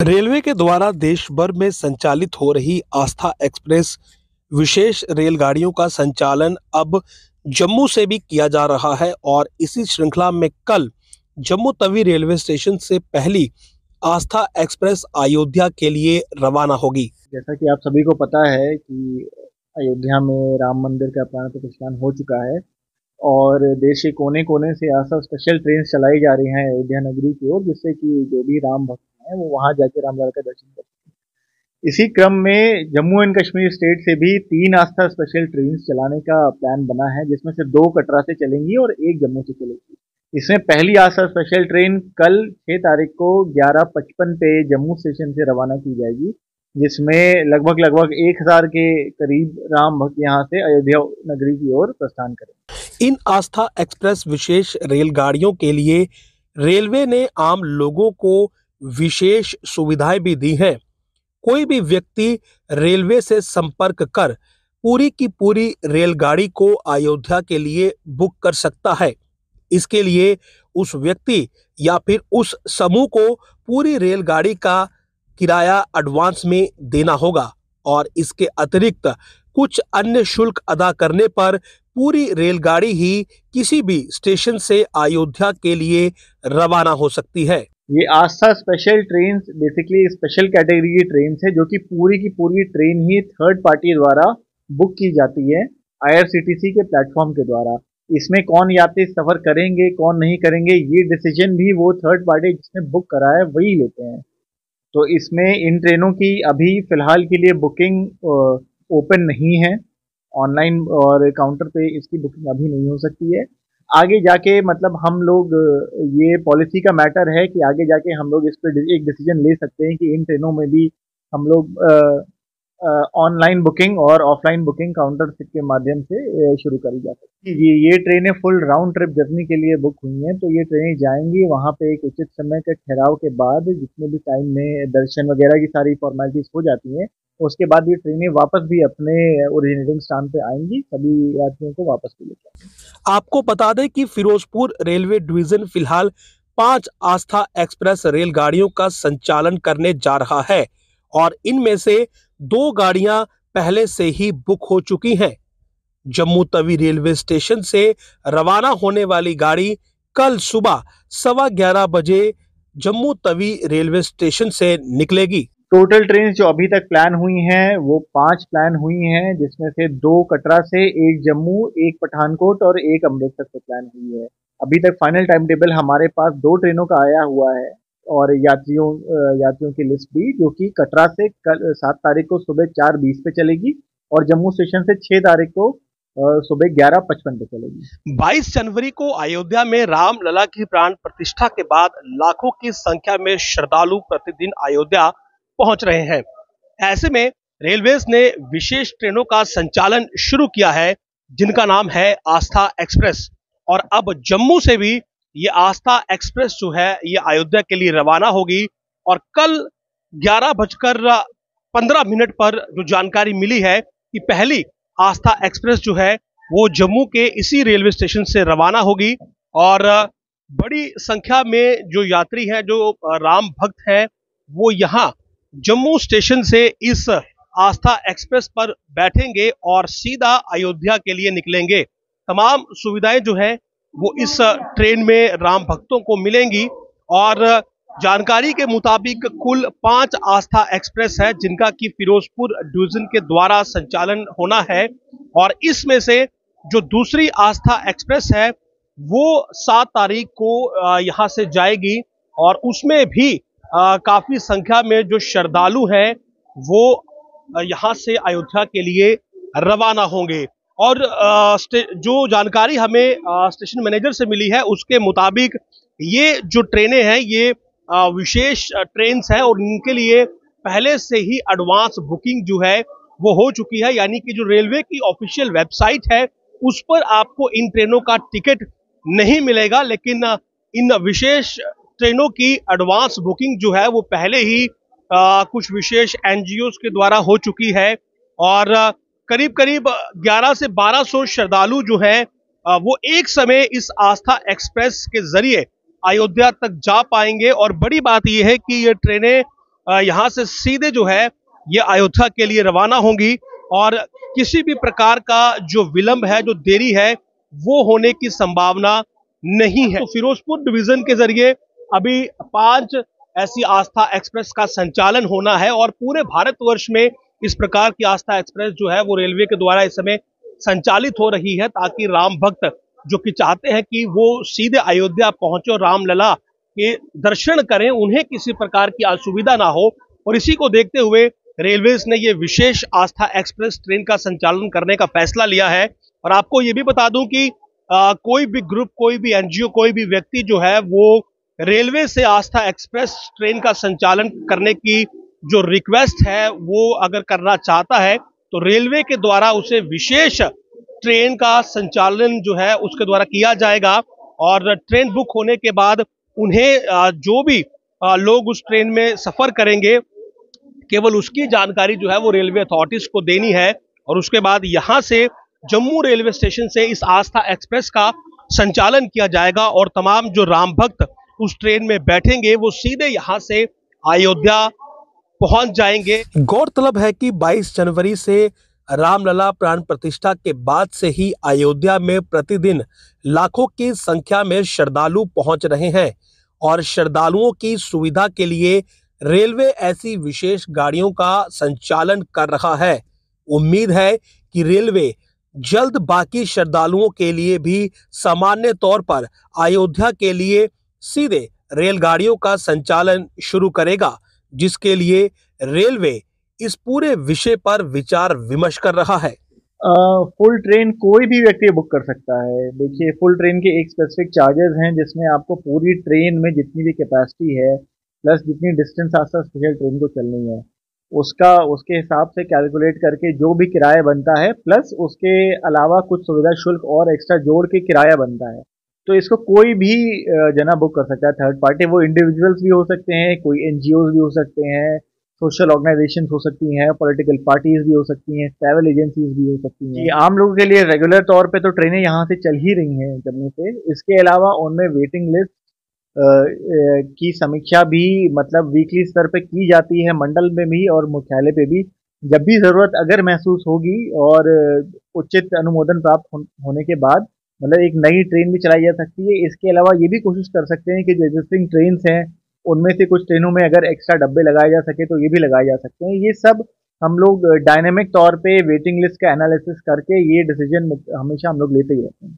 Railway के द्वारा देश भर में संचालित हो रही आस्था एक्सप्रेस विशेष रेलगाड़ियों का संचालन अब जम्मू से भी किया जा रहा है और इसी श्रृंखला में कल जम्मू तवी रेलवे स्टेशन से पहली आस्था एक्सप्रेस अयोध्या के लिए रवाना होगी। जैसा कि आप सभी को पता है कि अयोध्या में राम मंदिर का प्राण प्रतिष्ठान हो चुका है और देश के कोने कोने से आस्था स्पेशल ट्रेन चलाई जा रही हैं अयोध्या नगरी की ओर, जिससे कि जो भी राम भक्त हैं वो वहां जाके रामलला का दर्शन कर सकें। इसी क्रम में जम्मू एंड कश्मीर स्टेट से भी 3 आस्था स्पेशल ट्रेन चलाने का प्लान बना है, जिसमें से 2 कटरा से चलेंगी और 1 जम्मू से चलेगी। इसमें पहली आस्था स्पेशल ट्रेन कल 6 तारीख को 11:55 पे जम्मू स्टेशन से रवाना की जाएगी, जिसमें लगभग 1000 के करीब राम भक्त यहाँ से अयोध्या नगरी की ओर प्रस्थान करेंगे। इन आस्था एक्सप्रेस विशेष रेलगाड़ियों के लिए रेलवे ने आम लोगों को विशेष सुविधाएं भी दी हैं। कोई भी व्यक्ति रेलवे से संपर्क कर पूरी की पूरी रेलगाड़ी को अयोध्या के लिए बुक कर सकता है। इसके लिए उस व्यक्ति या फिर उस समूह को पूरी रेलगाड़ी का किराया एडवांस में देना होगा और इसके अतिरिक्त कुछ अन्य शुल्क अदा करने पर पूरी रेलगाड़ी ही किसी भी स्टेशन से अयोध्या के लिए रवाना हो सकती है। ये Aastha special train basically special category की ट्रेन है, जो कि की पूरी ट्रेन ही थर्ड पार्टी द्वारा बुक की जाती है आईआरसीटीसी के प्लेटफॉर्म के द्वारा। इसमें कौन यात्री सफर करेंगे कौन नहीं करेंगे ये डिसीजन भी वो थर्ड पार्टी जिसने बुक करा है वही लेते हैं। तो इसमें इन ट्रेनों की अभी फिलहाल के लिए बुकिंग ओपन नहीं है ऑनलाइन और काउंटर पे इसकी बुकिंग अभी नहीं हो सकती है। आगे जाके मतलब हम लोग ये पॉलिसी का मैटर है कि आगे जाके हम लोग इस पर एक डिसीजन ले सकते हैं कि इन ट्रेनों में भी हम लोग ऑनलाइन बुकिंग और ऑफलाइन बुकिंग काउंटर के माध्यम से शुरू करी जा सकती है। ये ट्रेनें फुल राउंड ट्रिप जर्नी के लिए बुक हुई हैं, तो ये ट्रेनें जाएंगी वहाँ पे एक उचित समय के ठहराव के बाद, जितने भी टाइम में दर्शन वगैरह की सारी फॉर्मेलिटीज हो जाती हैं, उसके बाद ये ट्रेनें वापस भी अपने ओरिजिनेटिंग स्थान पे आएंगी, सभी यात्रियों को वापस भी लेकर। आपको बता दें कि फिरोजपुर रेलवे डिवीजन फिलहाल 5 आस्था एक्सप्रेस रेलगाड़ियों का संचालन करने जा रहा है और इनमें से 2 गाड़ियां पहले से ही बुक हो चुकी हैं। जम्मू तवी रेलवे स्टेशन से रवाना होने वाली गाड़ी कल सुबह 11:15 बजे जम्मू तवी रेलवे स्टेशन से निकलेगी। टोटल ट्रेन जो अभी तक प्लान हुई हैं वो 5 प्लान हुई हैं, जिसमें से 2 कटरा से, 1 जम्मू, 1 पठानकोट और 1 अमृतसर से प्लान हुई है। अभी तक फाइनल टाइम टेबल हमारे पास 2 ट्रेनों का आया हुआ है और यात्रियों की लिस्ट भी, जो कि कटरा से कल 7 तारीख को सुबह 4:20 पे चलेगी और जम्मू स्टेशन से 6 तारीख को सुबह 11:55 पे चलेगी। 22 जनवरी को अयोध्या में रामलला की प्राण प्रतिष्ठा के बाद लाखों की संख्या में श्रद्धालु प्रतिदिन अयोध्या पहुंच रहे हैं। ऐसे में रेलवेज ने विशेष ट्रेनों का संचालन शुरू किया है, जिनका नाम है आस्था एक्सप्रेस, और अब जम्मू से भी ये आस्था एक्सप्रेस जो है ये अयोध्या के लिए रवाना होगी। और कल 11:15 पर जो जानकारी मिली है कि पहली आस्था एक्सप्रेस जो है वो जम्मू के इसी रेलवे स्टेशन से रवाना होगी और बड़ी संख्या में जो यात्री हैं, जो राम भक्त हैं, वो यहाँ जम्मू स्टेशन से इस आस्था एक्सप्रेस पर बैठेंगे और सीधा अयोध्या के लिए निकलेंगे। तमाम सुविधाएं जो है वो इस ट्रेन में राम भक्तों को मिलेंगी और जानकारी के मुताबिक कुल 5 आस्था एक्सप्रेस है, जिनका कि फिरोजपुर डिवीजन के द्वारा संचालन होना है। और इसमें से जो दूसरी आस्था एक्सप्रेस है वो 7 तारीख को यहाँ से जाएगी और उसमें भी काफी संख्या में जो श्रद्धालु हैं वो यहाँ से अयोध्या के लिए रवाना होंगे। और जो जानकारी हमें स्टेशन मैनेजर से मिली है उसके मुताबिक ये जो ट्रेनें हैं ये विशेष ट्रेन्स हैं और इनके लिए पहले से ही एडवांस बुकिंग जो है वो हो चुकी है, यानी कि जो रेलवे की ऑफिशियल वेबसाइट है उस पर आपको इन ट्रेनों का टिकट नहीं मिलेगा, लेकिन इन विशेष ट्रेनों की एडवांस बुकिंग जो है वो पहले ही कुछ विशेष एनजीओज के द्वारा हो चुकी है और करीब 11 से 1200 श्रद्धालु जो है वो एक समय इस आस्था एक्सप्रेस के जरिए अयोध्या तक जा पाएंगे। और बड़ी बात यह है कि ये ट्रेनें यहाँ से सीधे जो है ये अयोध्या के लिए रवाना होंगी और किसी भी प्रकार का जो विलंब है, जो देरी है, वो होने की संभावना नहीं है। तो फिरोजपुर डिवीजन के जरिए अभी 5 ऐसी आस्था एक्सप्रेस का संचालन होना है और पूरे भारतवर्ष में इस प्रकार की आस्था एक्सप्रेस जो है वो रेलवे के द्वारा इस समय संचालित हो रही है, ताकि राम भक्त जो कि चाहते हैं कि वो सीधे अयोध्या पहुंचे और रामलला के दर्शन करें, उन्हें किसी प्रकार की असुविधा ना हो। और इसी को देखते हुए रेलवेज ने ये विशेष आस्था एक्सप्रेस ट्रेन का संचालन करने का फैसला लिया है। और आपको ये भी बता दूं कि कोई भी ग्रुप, कोई भी एनजीओ, कोई भी व्यक्ति जो है वो रेलवे से आस्था एक्सप्रेस ट्रेन का संचालन करने की जो रिक्वेस्ट है वो अगर करना चाहता है तो रेलवे के द्वारा उसे विशेष ट्रेन का संचालन जो है उसके द्वारा किया जाएगा। और ट्रेन बुक होने के बाद उन्हें जो भी लोग उस ट्रेन में सफर करेंगे, केवल उसकी जानकारी जो है वो रेलवे अथॉरिटीज को देनी है। और उसके बाद यहां से जम्मू रेलवे स्टेशन से इस आस्था एक्सप्रेस का संचालन किया जाएगा और तमाम जो राम भक्त उस ट्रेन में बैठेंगे वो सीधे यहां से अयोध्या पहुंच जाएंगे। गौरतलब है कि 22 जनवरी से रामलला प्राण प्रतिष्ठा के बाद से ही अयोध्या में प्रतिदिन लाखों की संख्या में श्रद्धालु पहुंच रहे हैं और श्रद्धालुओं की सुविधा के लिए रेलवे ऐसी विशेष गाड़ियों का संचालन कर रहा है। उम्मीद है कि रेलवे जल्द बाकी श्रद्धालुओं के लिए भी सामान्य तौर पर अयोध्या के लिए सीधे रेलगाड़ियों का संचालन शुरू करेगा, जिसके लिए रेलवे इस पूरे विषय पर विचार विमर्श कर रहा है। फुल ट्रेन कोई भी व्यक्ति बुक कर सकता है। देखिए, फुल ट्रेन के एक स्पेसिफिक चार्जेस हैं जिसमें आपको पूरी ट्रेन में जितनी भी कैपेसिटी है प्लस जितनी डिस्टेंस आस्था स्पेशल ट्रेन को चलनी है उसके हिसाब से कैलकुलेट करके जो भी किराया बनता है प्लस उसके अलावा कुछ सुविधा शुल्क और एक्स्ट्रा जोड़ के किराया बनता है। तो इसको कोई भी जना बुक कर सकता है, थर्ड पार्टी। वो इंडिविजुअल्स भी हो सकते हैं, कोई एनजीओज भी हो सकते हैं, सोशल ऑर्गेनाइजेशंस हो सकती हैं, पॉलिटिकल पार्टीज भी हो सकती हैं, ट्रैवल एजेंसीज भी हो सकती हैं। आम लोगों के लिए रेगुलर तौर पे तो ट्रेनें यहाँ से चल ही रही हैं जम्मू से। इसके अलावा उनमें वेटिंग लिस्ट की समीक्षा भी मतलब वीकली स्तर पे की जाती है, मंडल में भी और मुख्यालय पे भी। जब भी जरूरत अगर महसूस होगी और उचित अनुमोदन प्राप्त होने के बाद मतलब एक नई ट्रेन भी चलाई जा सकती है। इसके अलावा ये भी कोशिश कर सकते हैं कि जो एग्जिस्टिंग ट्रेन हैं उनमें से कुछ ट्रेनों में अगर एक्स्ट्रा डब्बे लगाए जा सके तो ये भी लगाए जा सकते हैं। ये सब हम लोग डायनेमिक तौर पे वेटिंग लिस्ट का एनालिसिस करके ये डिसीजन हमेशा हम लोग लेते ही रहते हैं।